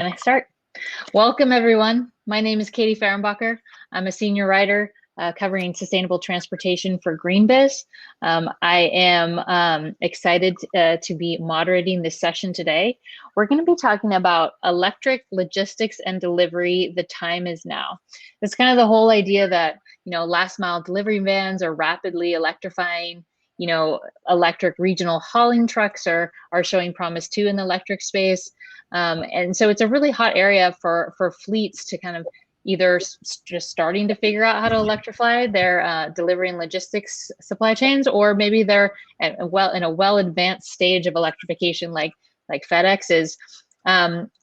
gonna start. Welcome everyone. My name is Katie Fehrenbacher. I'm a senior writer covering sustainable transportation for GreenBiz. I am excited to be moderating this session today. We're going to be talking about electric logistics and delivery. The time is now. It's kind of the whole idea that, last mile delivery vans are rapidly electrifying. Electric regional hauling trucks are showing promise too in the electric space. And so it's a really hot area for fleets to kind of either just starting to figure out how to electrify their delivery and logistics supply chains, or maybe they're in a well advanced stage of electrification like Fedex is.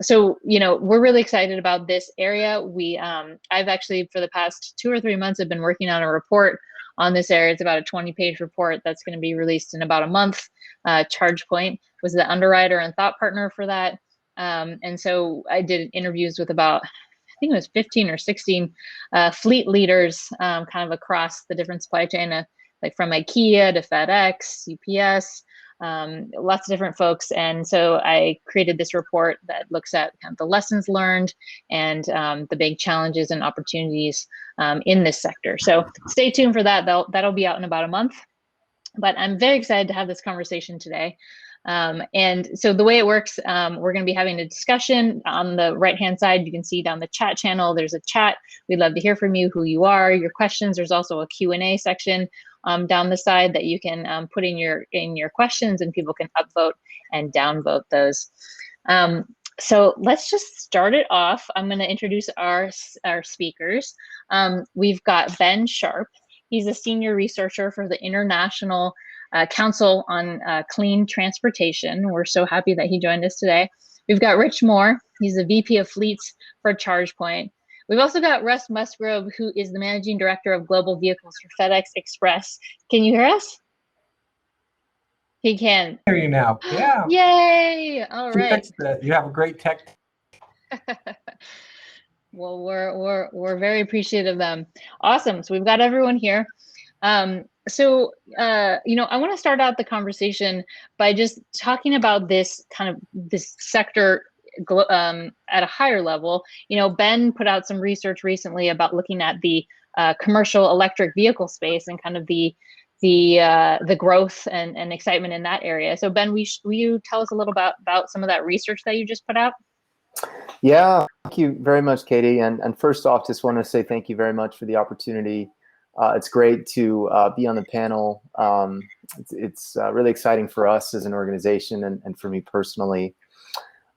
So we're really excited about this area. I've actually for the past 2 or 3 months have been working on a report on this area. It's about a 20-page report that's going to be released in about a month. ChargePoint was the underwriter and thought partner for that. And so I did interviews with about, I think it was 15 or 16 fleet leaders kind of across the different supply chain, like from IKEA to FedEx, UPS, lots of different folks. And so I created this report that looks at kind of the lessons learned and the big challenges and opportunities in this sector. So stay tuned for that. That'll be out in about a month. But I'm very excited to have this conversation today. And so the way it works, we're going to be having a discussion. On the right-hand side, you can see down the chat channel, there's a chat. We'd love to hear from you, who you are, your questions. There's also a Q&A section down the side that you can put in your questions, and people can upvote and downvote those. So let's just start it off. I'm going to introduce our speakers. We've got Ben Sharpe. He's a senior researcher for the International Council on Clean Transportation. We're so happy that he joined us today. We've got Rich Mohr. He's the VP of Fleets for ChargePoint. We've also got Russ Musgrove, who is the Managing Director of Global Vehicles for FedEx Express. Can you hear us? He can. I hear you now. Yeah. Yay! All right. You have a great tech. Well, we're very appreciative of them. Awesome. So we've got everyone here. I want to start out the conversation by just talking about this sector at a higher level. Ben put out some research recently about looking at the commercial electric vehicle space and kind of the growth and excitement in that area. So Ben, will you tell us a little about some of that research that you just put out? Yeah, thank you very much, Katie. And first off, just want to say thank you very much for the opportunity. It's great to be on the panel. It's really exciting for us as an organization and for me personally.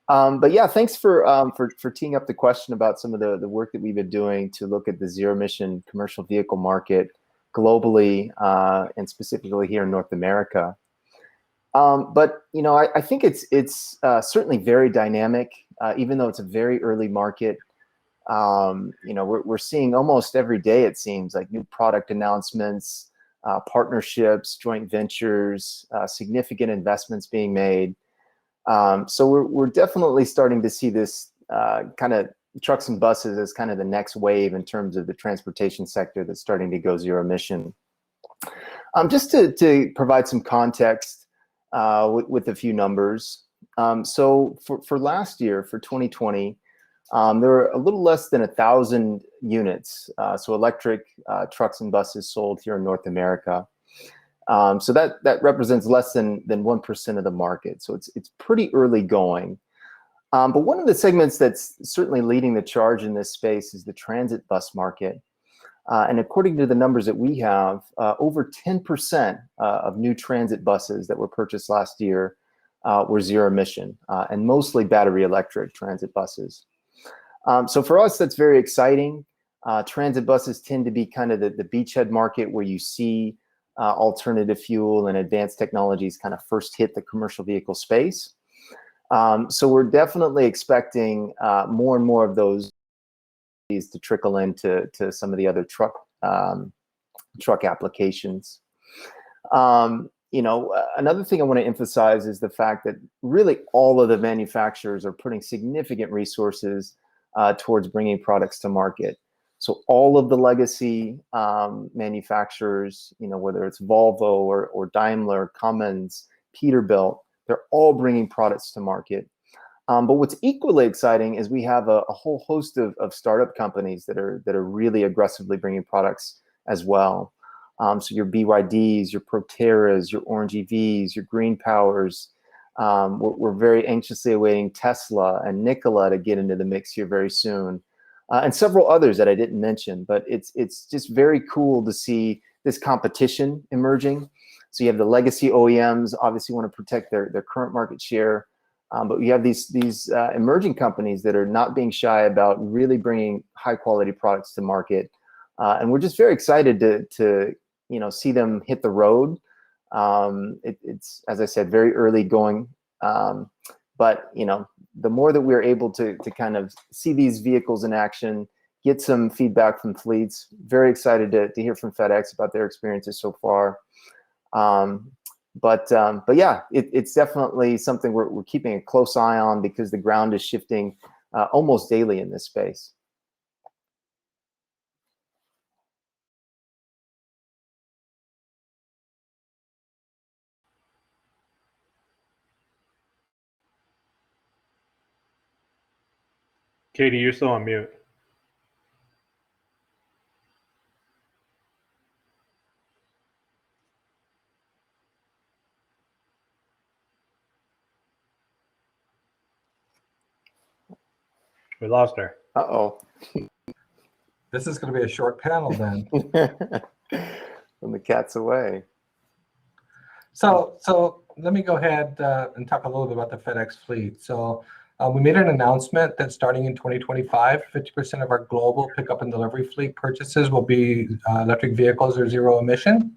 But yeah, thanks for teeing up the question about some of the work that we've been doing to look at the zero-emission commercial vehicle market globally and specifically here in North America. But I think it's certainly very dynamic, even though it's a very early market. We're seeing almost every day, it seems, like new product announcements, partnerships, joint ventures, significant investments being made. So we're definitely starting to see this kind of trucks and buses as kind of the next wave in terms of the transportation sector that's starting to go zero emission. Just to provide some context with a few numbers. So for last year, for 2020, there were a little less than 1,000 units, so electric trucks and buses sold here in North America. So that represents less than 1% of the market. So it's pretty early going. But one of the segments that's certainly leading the charge in this space is the transit bus market. And according to the numbers that we have, over 10% of new transit buses that were purchased last year were zero emission, and mostly battery electric transit buses. So for us, that's very exciting. Transit buses tend to be kind of the beachhead market where you see alternative fuel and advanced technologies kind of first hit the commercial vehicle space. So we're definitely expecting more and more of those to trickle into some of the other truck applications. Another thing I want to emphasize is the fact that really all of the manufacturers are putting significant resources towards bringing products to market. So all of the legacy manufacturers, whether it's Volvo or Daimler, Cummins, Peterbilt, they're all bringing products to market. But what's equally exciting is we have a whole host of startup companies that are really aggressively bringing products as well. So your BYDs, your Proterras, your Orange EVs, your Green Powers. We're very anxiously awaiting Tesla and Nikola to get into the mix here very soon, and several others that I didn't mention. But it's just very cool to see this competition emerging. So you have the legacy OEMs obviously want to protect their current market share, but you have these emerging companies that are not being shy about really bringing high quality products to market, and we're just very excited to see them hit the road. It's, as I said, very early going, but the more that we're able to kind of see these vehicles in action, get some feedback from fleets. Very excited to hear from FedEx about their experiences so far. But yeah, it's definitely something we're keeping a close eye on, because the ground is shifting almost daily in this space. Katie, you're still on mute. We lost her. Uh-oh. This is going to be a short panel then. When the cat's away. So let me go ahead and talk a little bit about the FedEx fleet. So we made an announcement that starting in 2025, 50% of our global pickup and delivery fleet purchases will be electric vehicles or zero emission.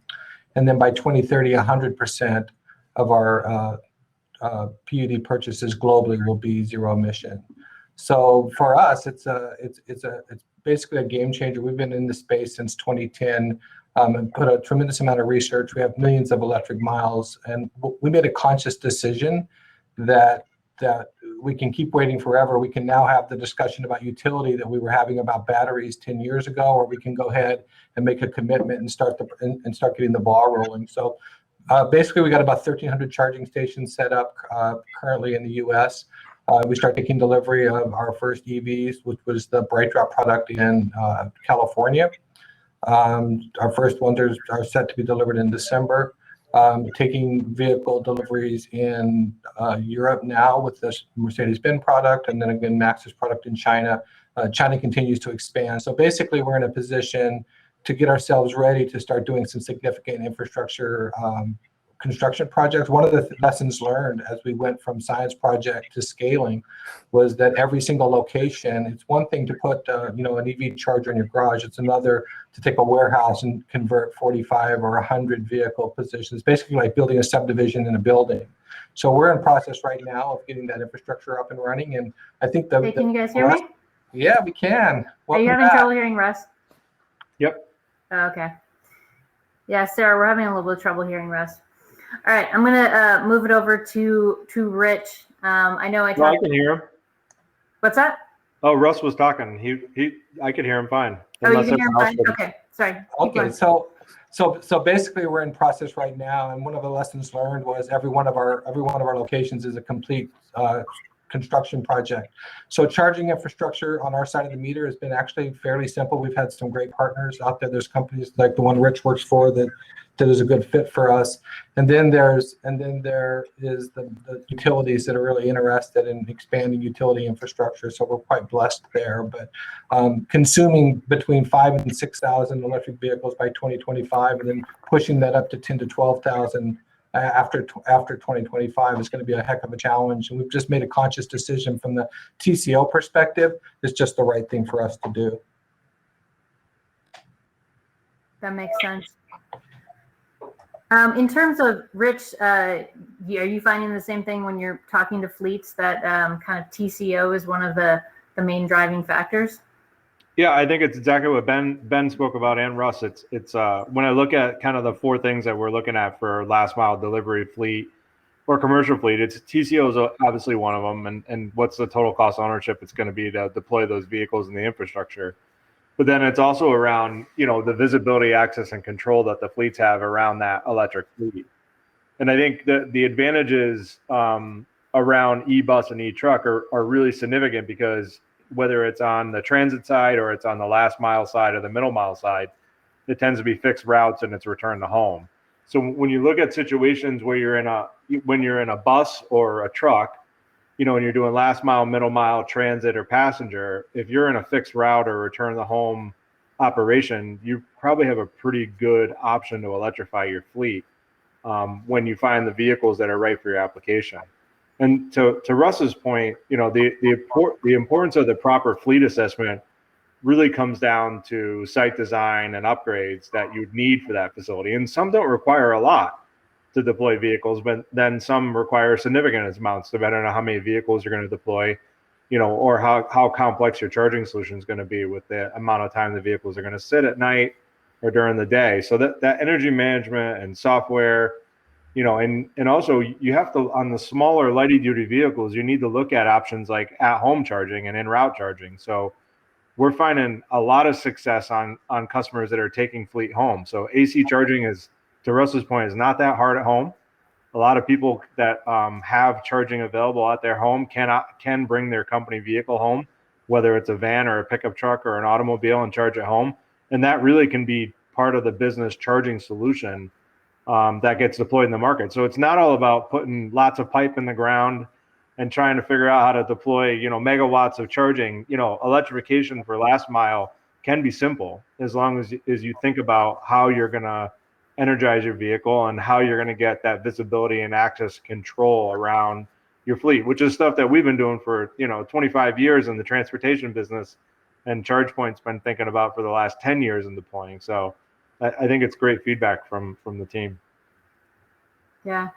And then by 2030, 100% of our PUD purchases globally will be zero emission. So for us, it's basically a game changer. We've been in this space since 2010 and put a tremendous amount of research. We have millions of electric miles, and we made a conscious decision that we can keep waiting forever. We can now have the discussion about utility that we were having about batteries 10 years ago, or we can go ahead and make a commitment and start getting the ball rolling. So basically, we got about 1,300 charging stations set up currently in the U.S. We start taking delivery of our first EVs, which was the Bright Drop product in California. Our first ones are set to be delivered in December. Taking vehicle deliveries in Europe now with this Mercedes-Benz product, and then again Max's product in China. China continues to expand. So basically, we're in a position to get ourselves ready to start doing some significant infrastructure construction projects. One of the lessons learned as we went from science project to scaling was that every single location, it's one thing to put an EV charger in your garage. It's another to take a warehouse and convert 45 or 100 vehicle positions, basically like building a subdivision in a building. So we're in process right now of getting that infrastructure up and running. And I think Hey, can you guys hear me? Yeah, we can. Are you having trouble hearing Russ? Yep. Oh, okay. Yeah, Sarah, we're having a little bit of trouble hearing Russ. All right, I'm gonna move it over to Rich. I know I No, I talked. can hear him. What's that? Oh, Russ was talking. I could hear him fine. Oh, you can hear him everyone else fine? couldn't. Okay, sorry. Keep Okay, going. so basically we're in process right now, and one of the lessons learned was every one of our locations is a complete construction project. So charging infrastructure on our side of the meter has been actually fairly simple. We've had some great partners out there. There's companies like the one Rich works for that is a good fit for us. And then there is the utilities that are really interested in expanding utility infrastructure. So we're quite blessed there. But consuming between 5,000 and 6,000 electric vehicles by 2025, and then pushing that up to 10,000 to 12,000 after 2025 is going to be a heck of a challenge. And we've just made a conscious decision from the TCO perspective. It's just the right thing for us to do. That makes sense. In terms of Rich, are you finding the same thing when you're talking to fleets that kind of TCO is one of the main driving factors? Yeah, I think it's exactly what Ben spoke about, and Russ. It's when I look at kind of the four things that we're looking at for last mile delivery fleet or commercial fleet, it's TCO is obviously one of them, and what's the total cost of ownership it's going to be to deploy those vehicles in the infrastructure. But then it's also around, the visibility, access, and control that the fleets have around that electric fleet. And I think the advantages around e-bus and e-truck are really significant, because whether it's on the transit side or it's on the last mile side or the middle mile side, it tends to be fixed routes and it's return to home. So when you look at situations where you're in a bus or a truck, you know, when you're doing last mile, middle mile, transit, or passenger, if you're in a fixed route or return to home operation, you probably have a pretty good option to electrify your fleet when you find the vehicles that are right for your application. And to Russ's point, you know, the importance of the proper fleet assessment really comes down to site design and upgrades that you'd need for that facility. And some don't require a lot to deploy vehicles, but then some require significant amounts, depending on how many vehicles you're going to deploy, you know, or how complex your charging solution is going to be with the amount of time the vehicles are going to sit at night or during the day. So that energy management and software, you know, and also you have to, on the smaller lighty duty vehicles, you need to look at options like at home charging and in route charging. So we're finding a lot of success on customers that are taking fleet home. So AC charging is, to Russ's point, is not that hard at home. A lot of people that have charging available at their home can bring their company vehicle home, whether it's a van or a pickup truck or an automobile, and charge at home. And that really can be part of the business charging solution that gets deployed in the market. So it's not all about putting lots of pipe in the ground and trying to figure out how to deploy, you know, megawatts of charging. You know, electrification for last mile can be simple, as long as you think about how you're going to energize your vehicle and how you're going to get that visibility and access control around your fleet, which is stuff that we've been doing for, you know, 25 years in the transportation business, and ChargePoint's been thinking about for the last 10 years in deploying. So I think it's great feedback from the team. Yeah.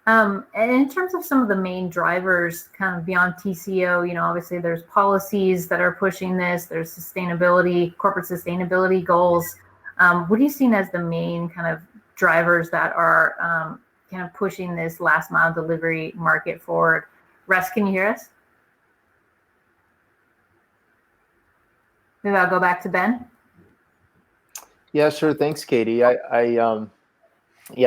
And in terms of some of the main drivers kind of beyond TCO, you know, obviously there's policies that are pushing this, there's sustainability, corporate sustainability goals. What are you seeing as the main kind of drivers that are kind of pushing this last mile delivery market forward? Russ, can you hear us? Maybe I'll go back to Ben. Yeah, sure. Thanks, Katie. I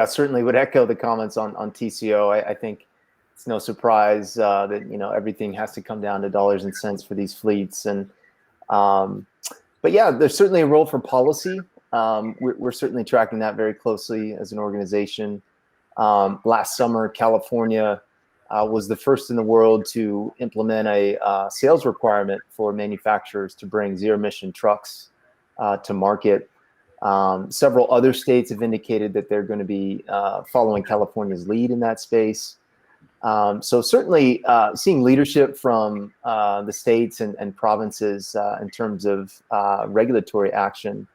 certainly would echo the comments on TCO. I think it's no surprise that, you know, everything has to come down to dollars and cents for these fleets. And but yeah, there's certainly a role for policy. We're certainly tracking that very closely as an organization. Last summer, California was the first in the world to implement a sales requirement for manufacturers to bring zero-emission trucks to market. Several other states have indicated that they're going to be following California's lead in that space. So certainly seeing leadership from the states and provinces in terms of regulatory action.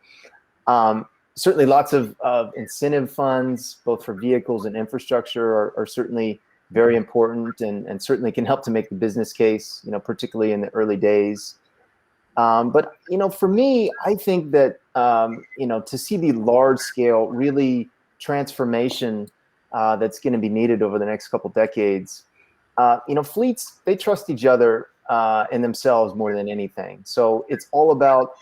Certainly lots of incentive funds, both for vehicles and infrastructure, are certainly very important, and certainly can help to make the business case, you know, particularly in the early days. But, you know, for me, I think that, you know, to see the large scale really transformation that's going to be needed over the next couple decades, you know, fleets, they trust each other and themselves more than anything. So it's all about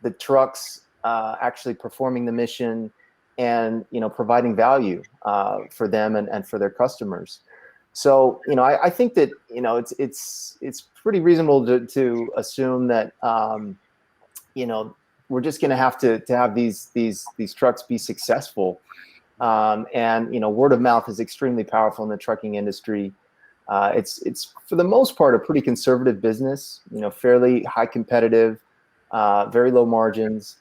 the trucks actually performing the mission and, you know, providing value for them and for their customers. So, you know, I think that, you know, it's pretty reasonable to assume that, you know, we're just going to have these trucks be successful. And, you know, word of mouth is extremely powerful in the trucking industry. It's for the most part a pretty conservative business, you know, fairly high competitive, very low margins.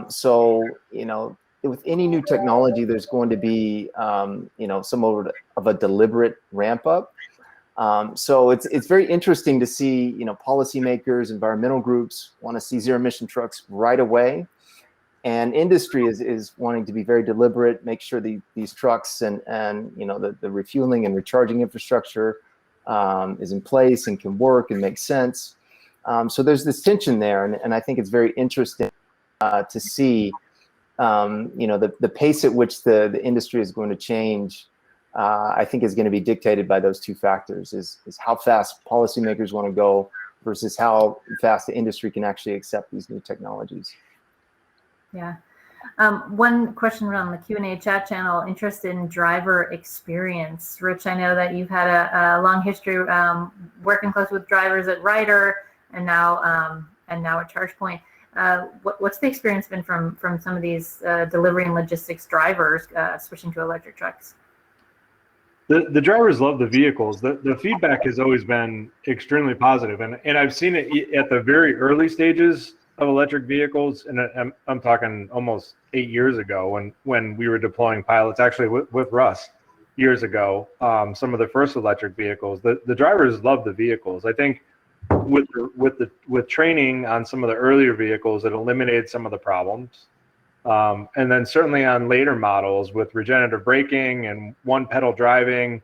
So, you know, with any new technology, there's going to be, you know, somewhat of a deliberate ramp up. So it's very interesting to see, you know, policymakers, environmental groups want to see zero emission trucks right away. And industry is wanting to be very deliberate, make sure these trucks and you know, the refueling and recharging infrastructure is in place and can work and make sense. So there's this tension there. And I think it's very interesting to see, you know, the pace at which the industry is going to change. I think is going to be dictated by those two factors: is how fast policymakers want to go versus how fast the industry can actually accept these new technologies. Yeah. One question around the Q&A chat channel, interested in driver experience. Rich, I know that you've had a long history working close with drivers at Ryder and now at ChargePoint. What's the experience been from some of these delivery and logistics drivers switching to electric trucks? The drivers love the vehicles. The feedback has always been extremely positive, and I've seen it at the very early stages of electric vehicles, and I'm talking almost 8 years ago when we were deploying pilots, actually with Russ years ago, some of the first electric vehicles. The drivers love the vehicles. I think with training on some of the earlier vehicles, it eliminated some of the problems. And then certainly on later models with regenerative braking and one pedal driving,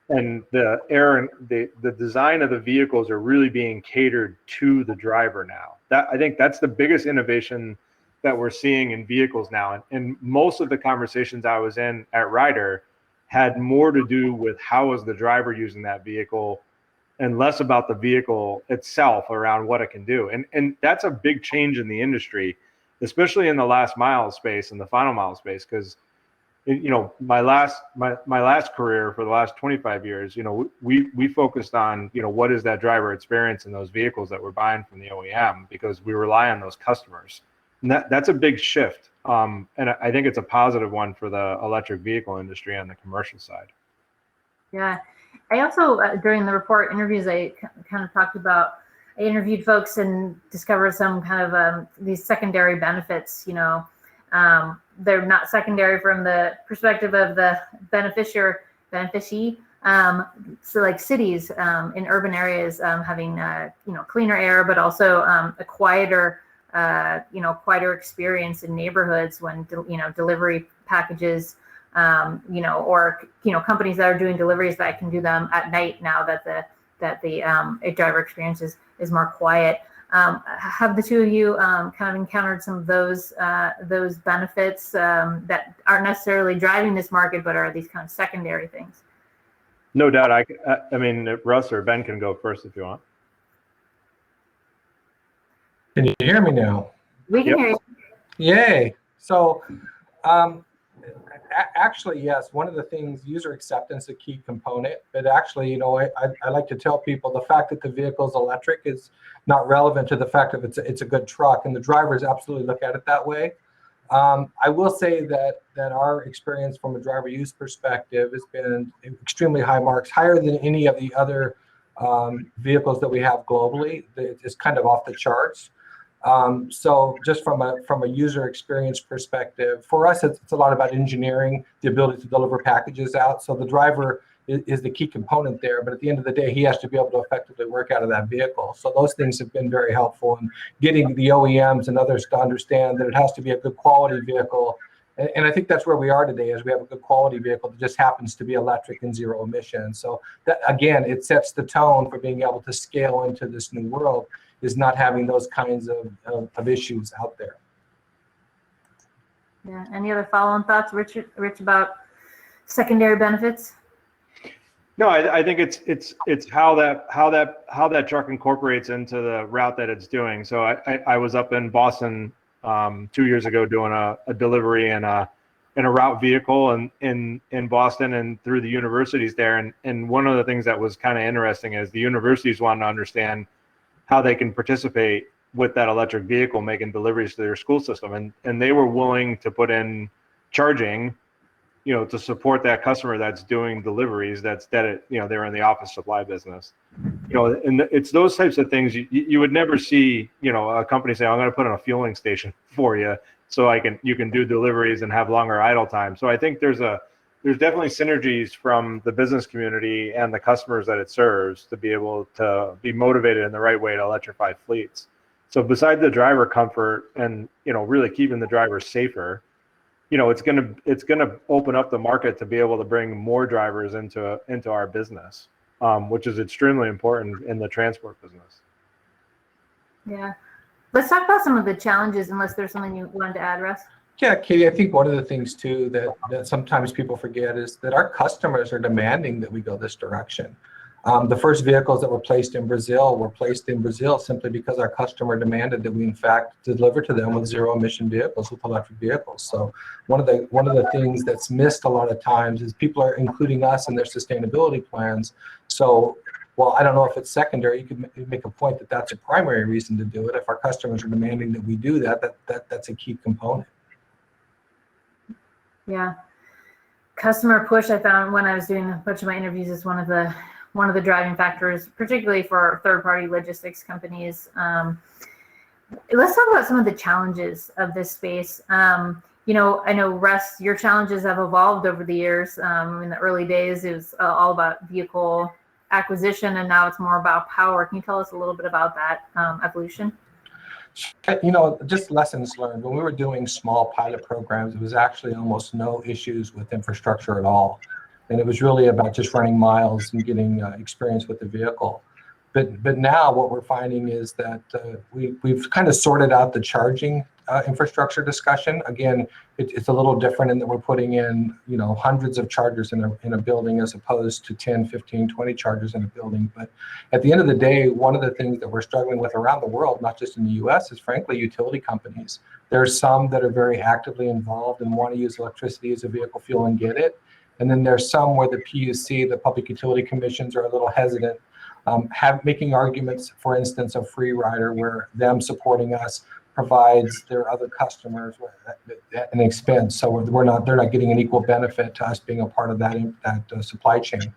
and the design of the vehicles are really being catered to the driver now. I think that's the biggest innovation that we're seeing in vehicles now. And most of the conversations I was in at Ryder had more to do with how is the driver using that vehicle and less about the vehicle itself around what it can do. And that's a big change in the industry, especially in the last mile space and the final mile space, because my last career for the last 25 years, we focused on, what is that driver experience in those vehicles that we're buying from the OEM, because we rely on those customers. And that's a big shift. And I think it's a positive one for the electric vehicle industry on the commercial side. Yeah. I also, during the report interviews, I kind of talked about, I interviewed folks and discovered some kind of these secondary benefits. They're not secondary from the perspective of the beneficiary. So like cities in urban areas having cleaner air, but also a quieter experience in neighborhoods when delivery packages, or companies that are doing deliveries that can do them at night now that the driver experience is more quiet. Have the two of you kind of encountered some of those benefits that aren't necessarily driving this market, but are these kind of secondary things? No doubt. I mean, Russ or Ben can go first if you want. Can you hear me now? We can hear you. Yay. So actually, yes, one of the things, user acceptance, a key component, but actually, I like to tell people the fact that the vehicle is electric is not relevant to the fact that it's a good truck, and the drivers absolutely look at it that way. I will say that our experience from a driver use perspective has been extremely high marks, higher than any of the other vehicles that we have globally. It's kind of off the charts. So just from a user experience perspective, for us, it's a lot about engineering, the ability to deliver packages out. So the driver is the key component there, but at the end of the day, he has to be able to effectively work out of that vehicle. So those things have been very helpful in getting the OEMs and others to understand that it has to be a good quality vehicle. And I think that's where we are today, is we have a good quality vehicle that just happens to be electric and zero emission. So that, again, it sets the tone for being able to scale into this new world, is not having those kinds of issues out there. Yeah. Any other follow-on thoughts, Rich, about secondary benefits? No, I think it's how that truck incorporates into the route that it's doing. So I was up in Boston 2 years ago doing a delivery in a route vehicle in Boston and through the universities there. And one of the things that was kind of interesting is the universities wanted to understand how they can participate with that electric vehicle making deliveries to their school system. And they were willing to put in charging, to support that customer that's doing deliveries, they're in the office supply business. And it's those types of things you would never see, a company say, I'm going to put in a fueling station for you so you can do deliveries and have longer idle time. So I think there's definitely synergies from the business community and the customers that it serves to be able to be motivated in the right way to electrify fleets. So besides the driver comfort and, really keeping the drivers safer, it's gonna open up the market to be able to bring more drivers into our business, which is extremely important in the transport business. Yeah. Let's talk about some of the challenges, unless there's something you wanted to add, Russ. Yeah, Katie, I think one of the things too that sometimes people forget is that our customers are demanding that we go this direction. The first vehicles that were placed in Brazil simply because our customer demanded that we in fact deliver to them with zero emission vehicles, with electric vehicles. So one of the things that's missed a lot of times is people are including us in their sustainability plans. So well, I don't know if it's secondary. You could make a point that that's a primary reason to do it. If our customers are demanding that we do that's a key component. Yeah. Customer push, I found when I was doing a bunch of my interviews, is one of the driving factors, particularly for third-party logistics companies. Let's talk about some of the challenges of this space. You know, I know, Russ, your challenges have evolved over the years. In the early days, it was all about vehicle acquisition, and now it's more about power. Can you tell us a little bit about that evolution? You know, just lessons learned. When we were doing small pilot programs, it was actually almost no issues with infrastructure at all. And it was really about just running miles and getting experience with the vehicle. But now what we're finding is that we've kind of sorted out the charging infrastructure discussion. Again, it's a little different in that we're putting in, you know, hundreds of chargers in a building as opposed to 10, 15, 20 chargers in a building. But at the end of the day, one of the things that we're struggling with around the world, not just in the US, is frankly utility companies. There are some that are very actively involved and want to use electricity as a vehicle fuel and get it. And then there's some where the PUC, the Public Utility Commissions, are a little hesitant, making arguments, for instance, of free rider, where them supporting us provides their other customers an expense. So they're not getting an equal benefit to us being a part of that supply chain.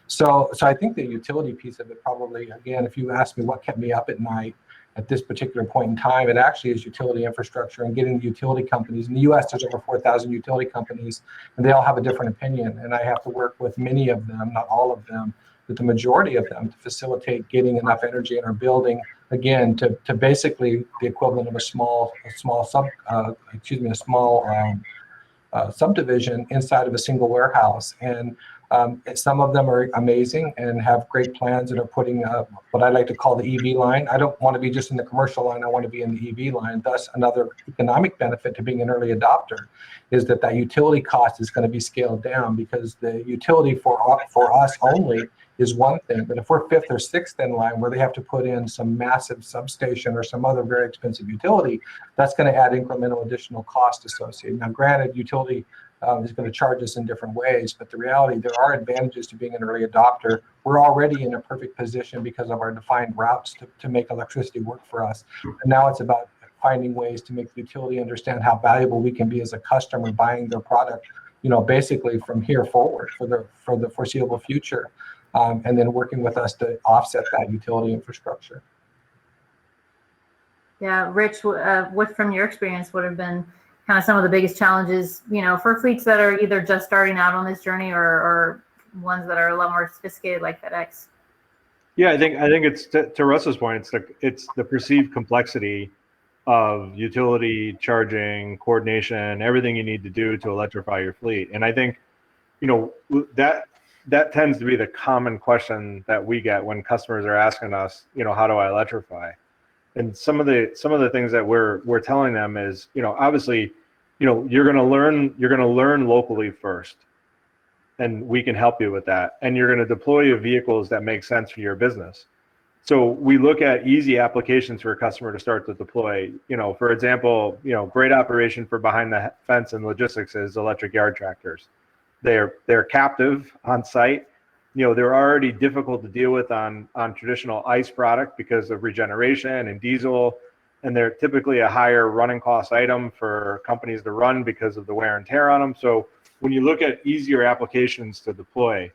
So I think the utility piece of it probably, again, if you ask me what kept me up at night at this particular point in time, it actually is utility infrastructure and getting the utility companies. In the US, there's over 4,000 utility companies, and they all have a different opinion. And I have to work with many of them, not all of them, but the majority of them, to facilitate getting enough energy in our building, again, to basically the equivalent of a small subdivision inside of a single warehouse. And some of them are amazing and have great plans and are putting what I like to call the EV line. I don't want to be just in the commercial line, I want to be in the EV line. Thus, another economic benefit to being an early adopter is that utility cost is going to be scaled down, because the utility for us only is one thing. But if we're fifth or sixth in line where they have to put in some massive substation or some other very expensive utility, that's going to add incremental additional cost associated. Now, granted, utility is going to charge us in different ways, but the reality, there are advantages to being an early adopter. We're already in a perfect position because of our defined routes to make electricity work for us. And now it's about finding ways to make the utility understand how valuable we can be as a customer buying their product, you know, basically from here forward for the foreseeable future. And then working with us to offset that utility infrastructure. Yeah, Rich, what from your experience would have been kind of some of the biggest challenges, you know, for fleets that are either just starting out on this journey or ones that are a lot more sophisticated like FedEx? Yeah, I think it's to Russ's point, it's the perceived complexity of utility, charging, coordination, everything you need to do to electrify your fleet. And I think, you know, that tends to be the common question that we get when customers are asking us, you know, how do I electrify? And some of the things that we're telling them is, you know, obviously, you know, you're going to learn locally first, and we can help you with that. And you're going to deploy your vehicles that make sense for your business. So we look at easy applications for a customer to start to deploy. You know, for example, you know, great operation for behind the fence and logistics is electric yard tractors. They're captive on site. You know, they're already difficult to deal with on traditional ICE product because of regeneration and diesel, and they're typically a higher running cost item for companies to run because of the wear and tear on them. So when you look at easier applications to deploy,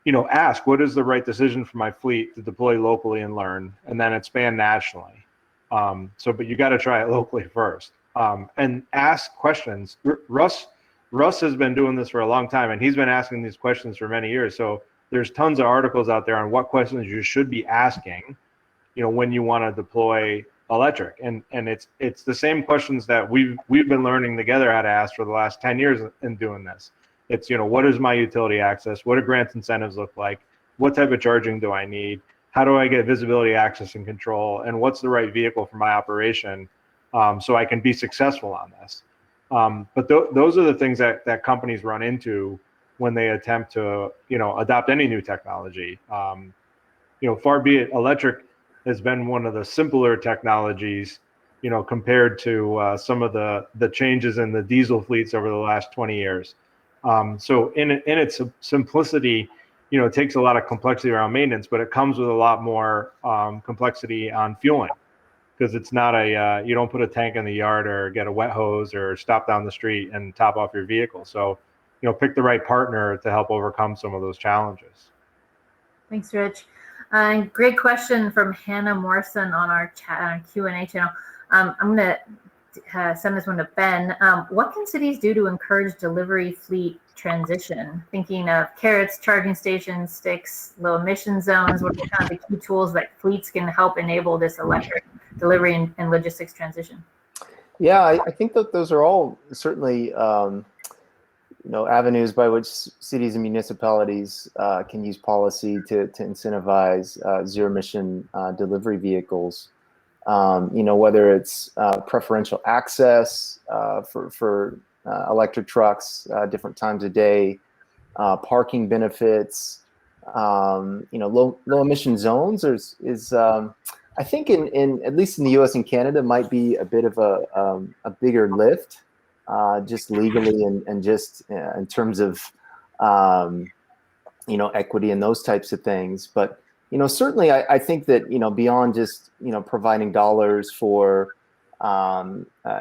you know, ask what is the right decision for my fleet to deploy locally and learn, and then expand nationally. But you got to try it locally first, and ask questions. Russ has been doing this for a long time, and he's been asking these questions for many years. So there's tons of articles out there on what questions you should be asking, you know, when you want to deploy electric. And it's the same questions that we've been learning together how to ask for the last 10 years in doing this. It's, you know, what is my utility access? What do grant incentives look like? What type of charging do I need? How do I get visibility, access, and control? And what's the right vehicle for my operation so I can be successful on this? But those are the things that companies run into when they attempt to, adopt any new technology. Far be it, electric has been one of the simpler technologies, compared to some of the changes in the diesel fleets over the last 20 years. So in its simplicity, it takes a lot of complexity around maintenance, but it comes with a lot more complexity on fueling, because it's not you don't put a tank in the yard or get a wet hose or stop down the street and top off your vehicle. So, pick the right partner to help overcome some of those challenges. Thanks, Rich. Great question from Hannah Morrison on our Q&A channel. I'm going to send this one to Ben. What can cities do to encourage delivery fleet transition? Thinking of carrots, charging stations, sticks, low emission zones. What are kind of the key tools that fleets can help enable this electric delivery and logistics transition? Yeah, I think that those are all certainly avenues by which cities and municipalities can use policy to incentivize zero emission delivery vehicles. Whether it's preferential access for electric trucks, different times of day, parking benefits, low emission zones is I think in at least in the U.S. and Canada might be a bit of a bigger lift, just legally and just in terms of equity and those types of things. But certainly I think that beyond just providing dollars for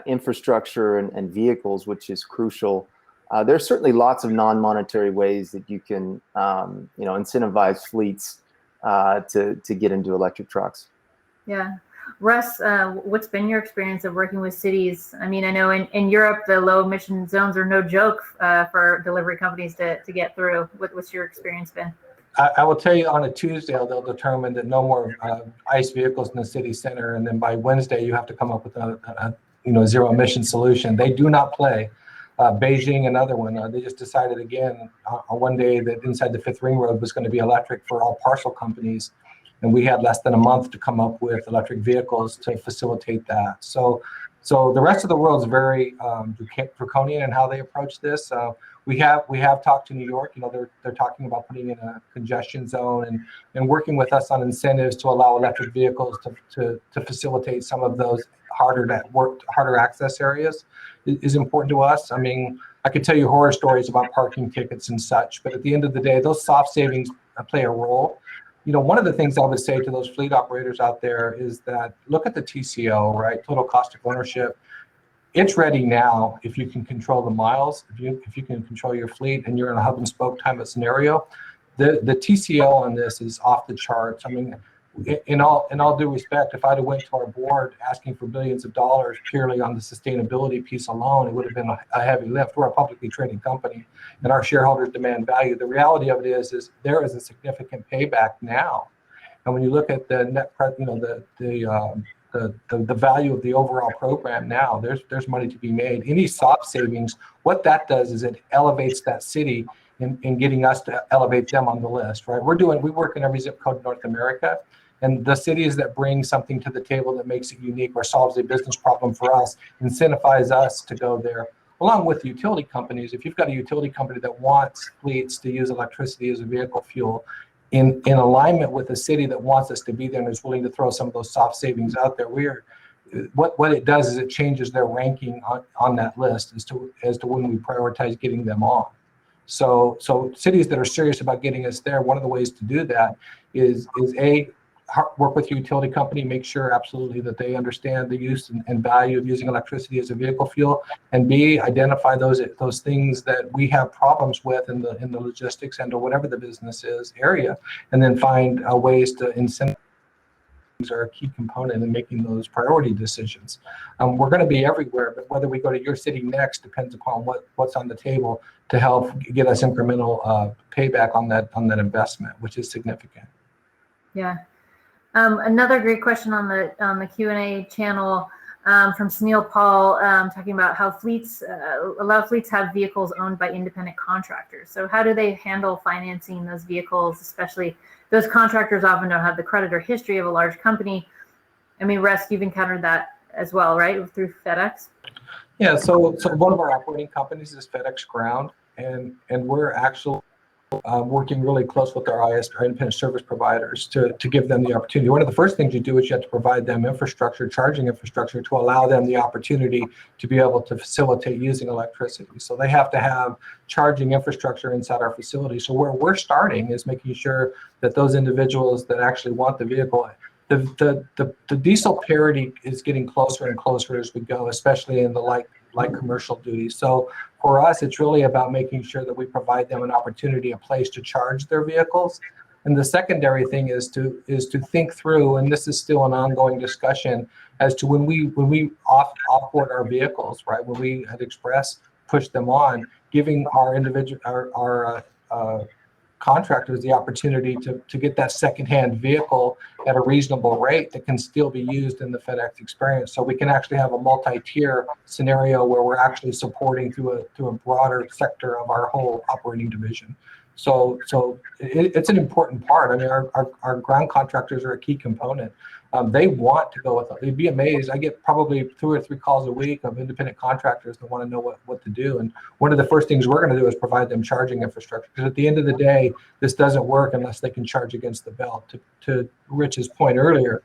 infrastructure and vehicles, which is crucial, there's certainly lots of non-monetary ways that you can incentivize fleets to get into electric trucks. Yeah. Russ, what's been your experience of working with cities? I mean, I know in Europe, the low emission zones are no joke for delivery companies to get through. What's your experience been? I will tell you, on a Tuesday, they'll determine that no more ICE vehicles in the city center, and then by Wednesday, you have to come up with a zero emission solution. They do not play. Beijing, another one, they just decided again on one day that inside the 5th Ring Road was going to be electric for all parcel companies. And we had less than a month to come up with electric vehicles to facilitate that. So the rest of the world is very draconian in how they approach this. We have talked to New York. They're talking about putting in a congestion zone and working with us on incentives to allow electric vehicles to facilitate some of those harder access areas is important to us. I mean, I could tell you horror stories about parking tickets and such, but at the end of the day, those soft savings play a role. One of the things I would say to those fleet operators out there is that look at the TCO, right? Total cost of ownership. It's ready now if you can control the miles, if you can control your fleet and you're in a hub and spoke type of scenario. The TCO on this is off the charts. I mean, in all due respect, if I'd have went to our board asking for billions of dollars purely on the sustainability piece alone, it would have been a heavy lift. We're a publicly traded company, and our shareholders demand value. The reality of it is there is a significant payback now, and when you look at the net, the value of the overall program now, there's money to be made. Any soft savings, what that does is it elevates that city in getting us to elevate them on the list, right? We work in every zip code in North America. And the cities that bring something to the table that makes it unique or solves a business problem for us, incentivize us to go there. Along with utility companies, if you've got a utility company that wants fleets to use electricity as a vehicle fuel, in alignment with a city that wants us to be there and is willing to throw some of those soft savings out there, what it does is it changes their ranking on that list as to when we prioritize getting them on. So cities that are serious about getting us there, one of the ways to do that is work with your utility company, make sure absolutely that they understand the use and value of using electricity as a vehicle fuel, and B, identify those things that we have problems with in the logistics and or whatever the business is area, and then find ways to incentivize are a key component in making those priority decisions. We're going to be everywhere, but whether we go to your city next depends upon what's on the table to help get us incremental payback on that investment, which is significant. Yeah. Another great question on the Q&A channel from Sunil Paul, talking about how allow fleets have vehicles owned by independent contractors. So how do they handle financing those vehicles, especially those contractors often don't have the credit or history of a large company? I mean, Russ, you've encountered that as well, right, through FedEx? Yeah, so one of our operating companies is FedEx Ground. and we're actually working really close with our independent service providers to give them the opportunity. One of the first things you do is you have to provide them infrastructure, charging infrastructure, to allow them the opportunity to be able to facilitate using electricity. So they have to have charging infrastructure inside our facility. So where we're starting is making sure that those individuals that actually want the vehicle, the diesel parity is getting closer and closer as we go, especially in the light commercial duties. So for us, it's really about making sure that we provide them an opportunity, a place to charge their vehicles. And the secondary thing is to think through, and this is still an ongoing discussion, as to when we offboard our vehicles, right? When we at Express push them on, giving our individual contractors the opportunity to get that secondhand vehicle at a reasonable rate that can still be used in the FedEx experience. So we can actually have a multi-tier scenario where we're actually supporting through a broader sector of our whole operating division. So it's an important part. I mean, our ground contractors are a key component. They want to go with it. They'd be amazed. I get probably 2 or 3 calls a week of independent contractors that want to know what to do. And one of the first things we're going to do is provide them charging infrastructure, because at the end of the day, this doesn't work unless they can charge against the belt. To Rich's point earlier,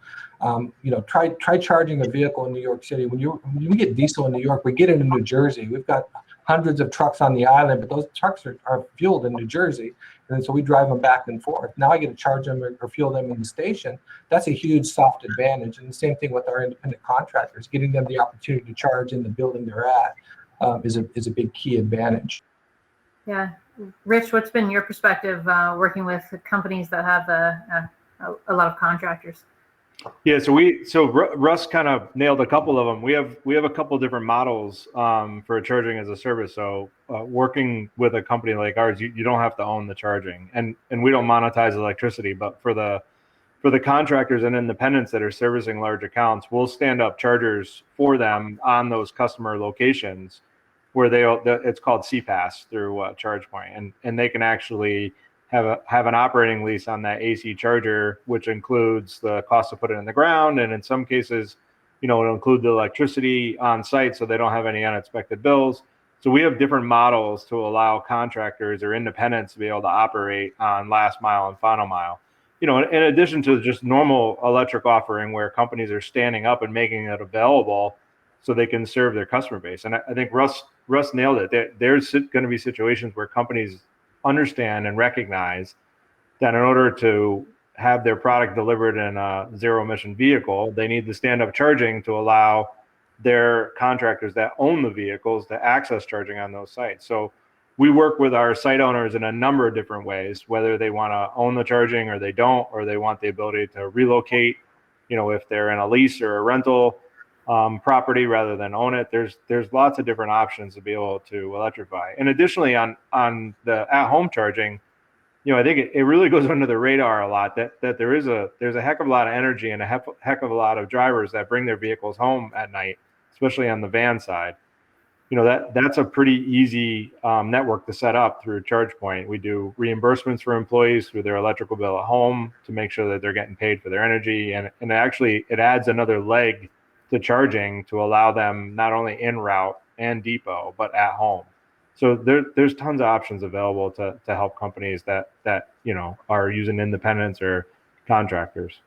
try charging a vehicle in New York City. When we get diesel in New York, we get it in New Jersey. We've got hundreds of trucks on the island, but those trucks are fueled in New Jersey. And so we drive them back and forth. Now I get to charge them or fuel them in the station. That's a huge soft advantage. And the same thing with our independent contractors, getting them the opportunity to charge in the building they're at is a big key advantage. Yeah. Rich, what's been your perspective working with companies that have a lot of contractors? Yeah, so Russ kind of nailed a couple of them. We have a couple of different models for charging as a service. So working with a company like ours, you don't have to own the charging, and we don't monetize electricity. But for the contractors and independents that are servicing large accounts, we'll stand up chargers for them on those customer locations where it's called CPAS through ChargePoint, and they can actually have an operating lease on that AC charger, which includes the cost to put it in the ground, and in some cases, it'll include the electricity on site, so they don't have any unexpected bills. So we have different models to allow contractors or independents to be able to operate on last mile and final mile. In addition to just normal electric offering, where companies are standing up and making it available so they can serve their customer base. And I think Russ nailed it. There's going to be situations where companies understand and recognize that in order to have their product delivered in a zero emission vehicle, they need the stand up charging to allow their contractors that own the vehicles to access charging on those sites. So we work with our site owners in a number of different ways, whether they want to own the charging or they don't, or they want the ability to relocate, if they're in a lease or a rental property rather than own it. There's lots of different options to be able to electrify. And additionally, on the at-home charging, I think it really goes under the radar a lot that there's a heck of a lot of energy and a heck of a lot of drivers that bring their vehicles home at night, especially on the van side. That's a pretty easy network to set up through ChargePoint. We do reimbursements for employees through their electrical bill at home to make sure that they're getting paid for their energy, and it adds another leg to charging to allow them not only en route and depot, but at home. So there's tons of options available to help companies that are using independents or contractors.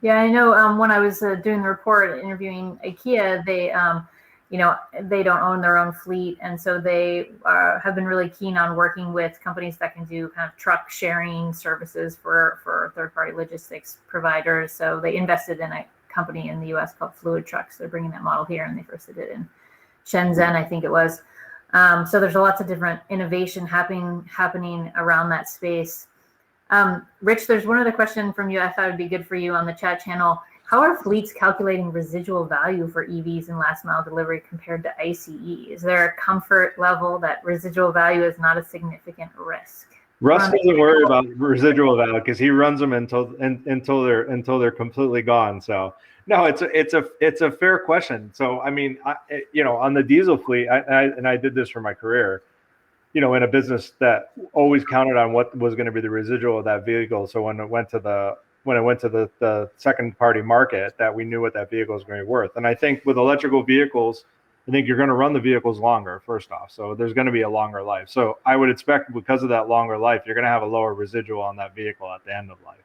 Yeah, I know when I was doing the report interviewing IKEA, they don't own their own fleet. And so they have been really keen on working with companies that can do kind of truck sharing services for third-party logistics providers. So they invested in a company in the US called Fluid Trucks. They're bringing that model here, and they first did it in Shenzhen, I think it was. So there's lots of different innovation happening around that space. Rich, there's one other question from you I thought would be good for you on the chat channel. How are fleets calculating residual value for EVs and last mile delivery compared to ICE? Is there a comfort level that residual value is not a significant risk? Russ doesn't worry about residual value because he runs them until they're completely gone. So no, it's a fair question. So I mean, on the diesel fleet, I did this for my career, in a business that always counted on what was going to be the residual of that vehicle. So when it went to the second party market, that we knew what that vehicle was going to be worth. And I think with electrical vehicles, I think you're going to run the vehicles longer, first off. So there's going to be a longer life. So I would expect because of that longer life, you're going to have a lower residual on that vehicle at the end of life.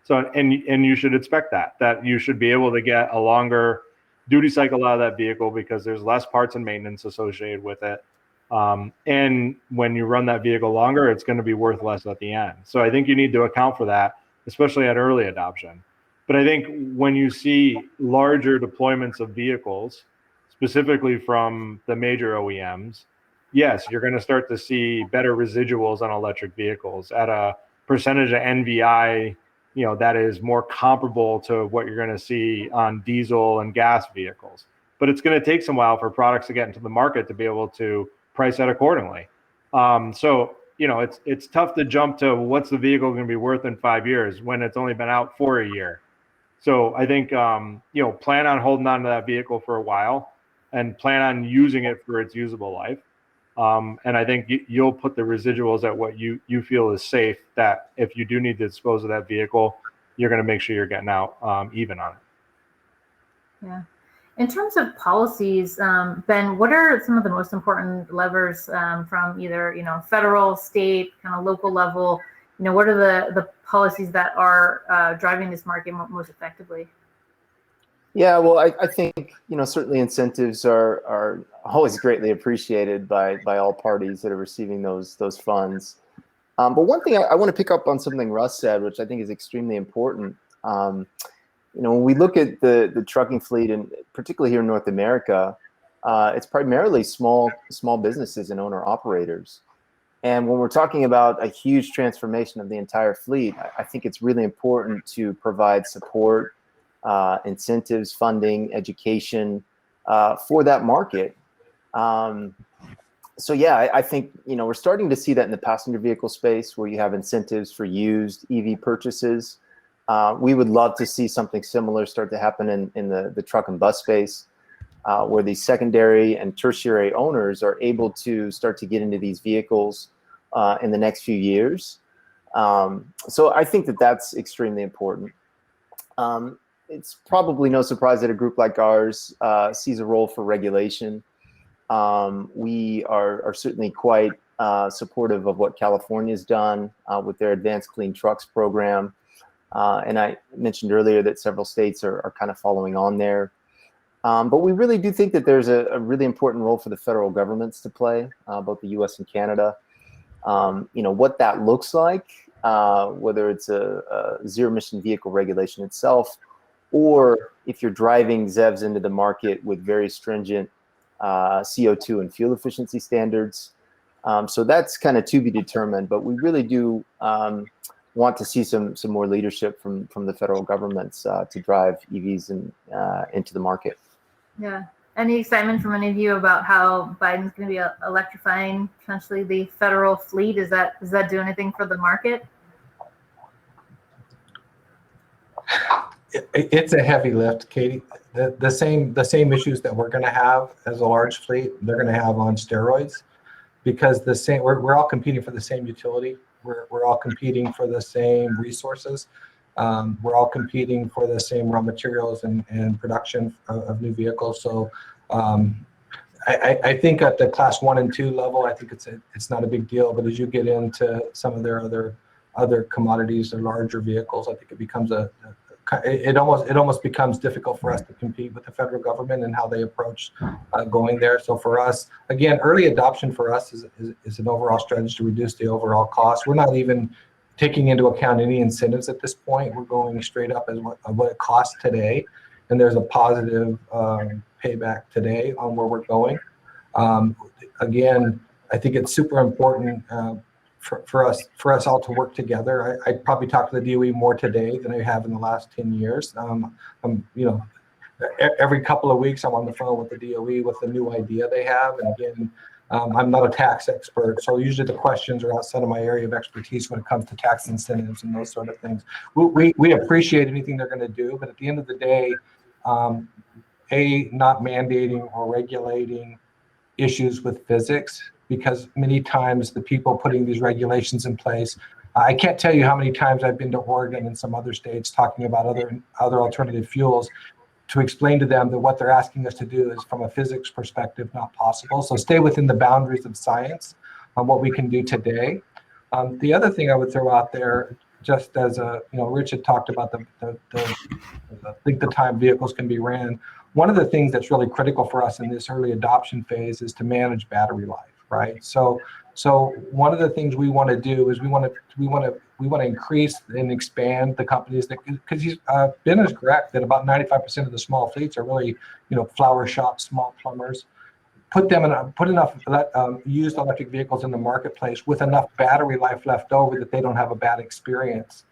So, and you should expect that you should be able to get a longer duty cycle out of that vehicle because there's less parts and maintenance associated with it. And when you run that vehicle longer, it's going to be worth less at the end. So I think you need to account for that, especially at early adoption. But I think when you see larger deployments of vehicles, specifically from the major OEMs, yes, you're going to start to see better residuals on electric vehicles at a percentage of NVI, that is more comparable to what you're going to see on diesel and gas vehicles. But it's going to take some while for products to get into the market to be able to price that accordingly. So it's tough to jump to what's the vehicle going to be worth in 5 years when it's only been out for a year. So I think plan on holding on to that vehicle for a while and plan on using it for its usable life. And I think you'll put the residuals at what you feel is safe, that if you do need to dispose of that vehicle, you're going to make sure you're getting out even on it. Yeah. In terms of policies, Ben, what are some of the most important levers from either, federal, state, kind of local level? What are the policies that are driving this market most effectively? Yeah, well, I think, certainly incentives are always greatly appreciated by all parties that are receiving those funds. But one thing I want to pick up on something Russ said, which I think is extremely important. When we look at the trucking fleet, and particularly here in North America, it's primarily small businesses and owner operators. And when we're talking about a huge transformation of the entire fleet, I think it's really important to provide support, incentives, funding, education for that market. So yeah, I think we're starting to see that in the passenger vehicle space where you have incentives for used EV purchases. We would love to see something similar start to happen in the truck and bus space, where these secondary and tertiary owners are able to start to get into these vehicles in the next few years. So I think that's extremely important. It's probably no surprise that a group like ours sees a role for regulation. We are certainly quite supportive of what California's done with their Advanced Clean Trucks program. And I mentioned earlier that several states are kind of following on there. But we really do think that there's a really important role for the federal governments to play, both the US and Canada. What that looks like, whether it's a zero emission vehicle regulation itself, or if you're driving ZEVs into the market with very stringent CO2 and fuel efficiency standards. So that's kind of to be determined, but we really do want to see some more leadership from the federal governments to drive EVs into the market. Yeah. Any excitement from any of you about how Biden's going to be electrifying potentially the federal fleet? Does that do anything for the market? It's a heavy lift, Katie. The same issues that we're going to have as a large fleet, they're going to have on steroids, because we're all competing for the same utility. We're all competing for the same resources. We're all competing for the same raw materials and production of new vehicles. So I think at the class 1 and 2 level, I think it's not a big deal. But as you get into some of their other commodities or larger vehicles, I think it becomes it almost becomes difficult for us to compete with the federal government and how they approach going there. So for us, again, early adoption for us is an overall strategy to reduce the overall cost. We're not even taking into account any incentives at this point. We're going straight up as what it costs today, and there's a positive payback today on where we're going. Again, I think it's super important for us all to work together. I probably talk to the DOE more today than I have in the last 10 years. Every couple of weeks I'm on the phone with the DOE with a new idea they have. And again, I'm not a tax expert, so usually the questions are outside of my area of expertise when it comes to tax incentives and those sort of things. We appreciate anything they're going to do, but at the end of the day, not mandating or regulating issues with physics, because many times the people putting these regulations in place, I can't tell you how many times I've been to Oregon and some other states talking about other alternative fuels to explain to them that what they're asking us to do is, from a physics perspective, not possible. So stay within the boundaries of science on what we can do today. The other thing I would throw out there, just as Rich had talked about the time vehicles can be ran. One of the things that's really critical for us in this early adoption phase is to manage battery life, right? So one of the things we want to do is we want to increase and expand the companies that, because Ben is correct that about 95% of the small fleets are really flower shops, small plumbers. Put enough used electric vehicles in the marketplace with enough battery life left over that they don't have a bad experience.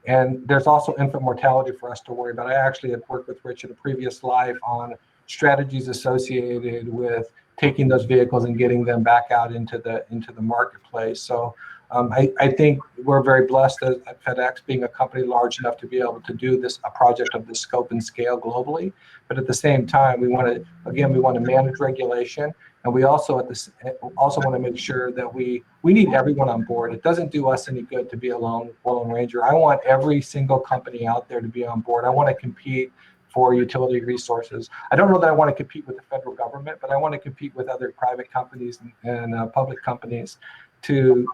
And there's also infant mortality for us to worry about. I actually had worked with Rich in a previous life on strategies associated with taking those vehicles and getting them back out into the marketplace. So I think we're very blessed at FedEx, being a company large enough to be able to do a project of this scope and scale globally. But at the same time, we want to manage regulation, and we also want to make sure that we need everyone on board. It doesn't do us any good to be a lone ranger. I want every single company out there to be on board. I want to compete for utility resources. I don't know that I want to compete with the federal government, but I want to compete with other private companies and public companies to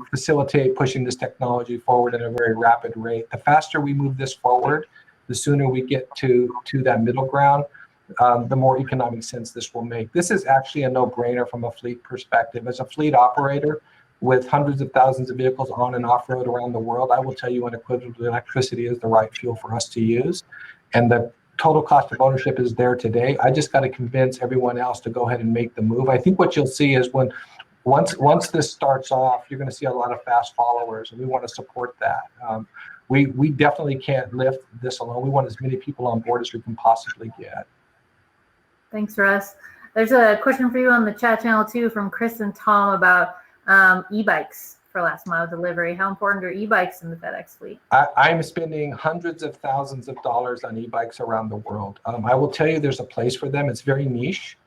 facilitate pushing this technology forward at a very rapid rate. The faster we move this forward, the sooner we get to that middle ground, the more economic sense this will make. This is actually a no-brainer from a fleet perspective. As a fleet operator with hundreds of thousands of vehicles on and off-road around the world, I will tell you unequivocally electricity is the right fuel for us to use. And the total cost of ownership is there today. I just got to convince everyone else to go ahead and make the move. I think what you'll see is once this starts off, you're going to see a lot of fast followers, and we want to support that. We definitely can't lift this alone. We want as many people on board as we can possibly get. Thanks, Russ. There's a question for you on the chat channel too from Chris and Tom about e-bikes for last mile delivery. How important are e-bikes in the FedEx fleet? I'm spending hundreds of thousands of dollars on e-bikes around the world. I will tell you there's a place for them. It's very niche,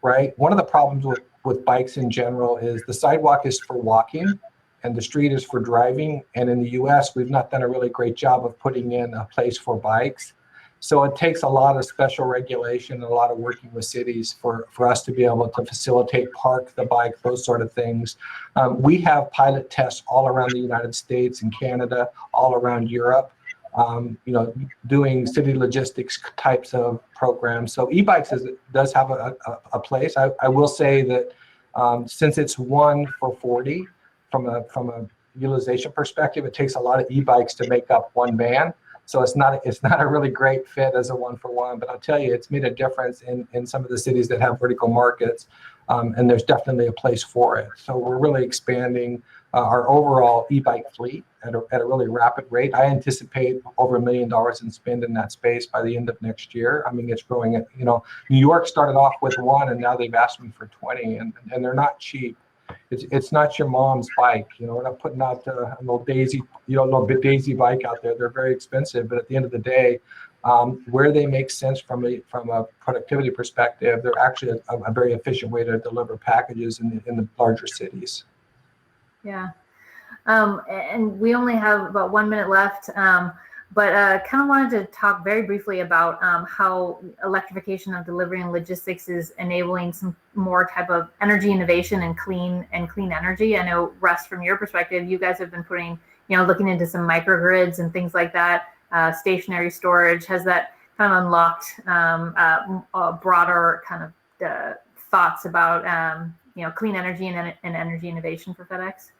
right? One of the problems with bikes in general is the sidewalk is for walking and the street is for driving. And in the US, we've not done a really great job of putting in a place for bikes. So it takes a lot of special regulation and a lot of working with cities for us to be able to facilitate park the bike, those sort of things. We have pilot tests all around the United States and Canada, all around Europe, doing city logistics types of programs. So e-bikes does have a place. I will say that since it's 1 for 40 from a utilization perspective, it takes a lot of e-bikes to make up one van. So it's not a really great fit as a 1-for-1, but I'll tell you, it's made a difference in some of the cities that have vertical markets, and there's definitely a place for it. So we're really expanding our overall e-bike fleet at a really rapid rate. I anticipate over $1 million in spend in that space by the end of next year. I mean, it's growing. New York started off with 1, and now they've asked me for 20, and they're not cheap. It's not your mom's bike. We're not putting out a little daisy bike out there. They're very expensive, but at the end of the day, where they make sense from a productivity perspective, they're actually a very efficient way to deliver packages in the larger cities. Yeah, and we only have about 1 minute left. But kind of wanted to talk very briefly about how electrification of delivery and logistics is enabling some more type of energy innovation and clean energy. I know, Russ, from your perspective, you guys have been looking into some microgrids and things like that, stationary storage. Has that kind of unlocked a broader kind of thoughts about clean energy and energy innovation for FedEx?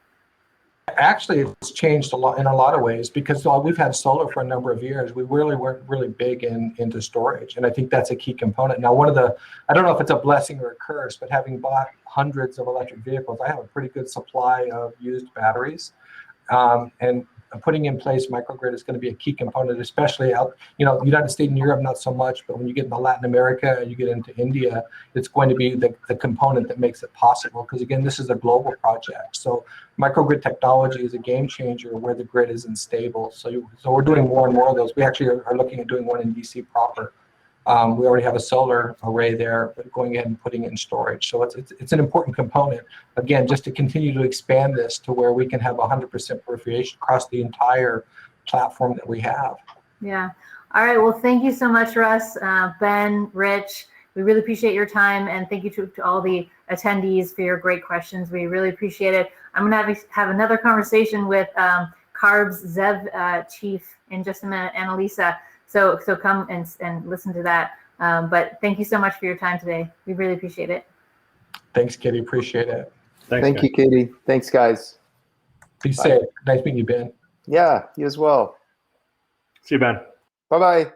Actually, it's changed a lot in a lot of ways, because while we've had solar for a number of years, we really weren't really big into storage, and I think that's a key component. Now, I don't know if it's a blessing or a curse, but having bought hundreds of electric vehicles, I have a pretty good supply of used batteries, and putting in place microgrid is going to be a key component, especially out, United States and Europe, not so much, but when you get into Latin America and you get into India, it's going to be the component that makes it possible. Because again, this is a global project. So microgrid technology is a game changer where the grid isn't stable. So we're doing more and more of those. We actually are looking at doing one in DC proper. We already have a solar array there, but going ahead and putting it in storage. So it's an important component, again, just to continue to expand this to where we can have 100% proliferation across the entire platform that we have. Yeah. All right. Well, thank you so much, Russ, Ben, Rich. We really appreciate your time, and thank you to all the attendees for your great questions. We really appreciate it. I'm going to have another conversation with Carb's Zev chief in just a minute, Annalisa. So come and listen to that. But thank you so much for your time today. We really appreciate it. Thanks, Katie. Appreciate it. Thanks, Thank guys. you, Katie. Thanks, guys. Be safe. Nice meeting you, Ben. Yeah, you as well. See you, Ben. Bye-bye.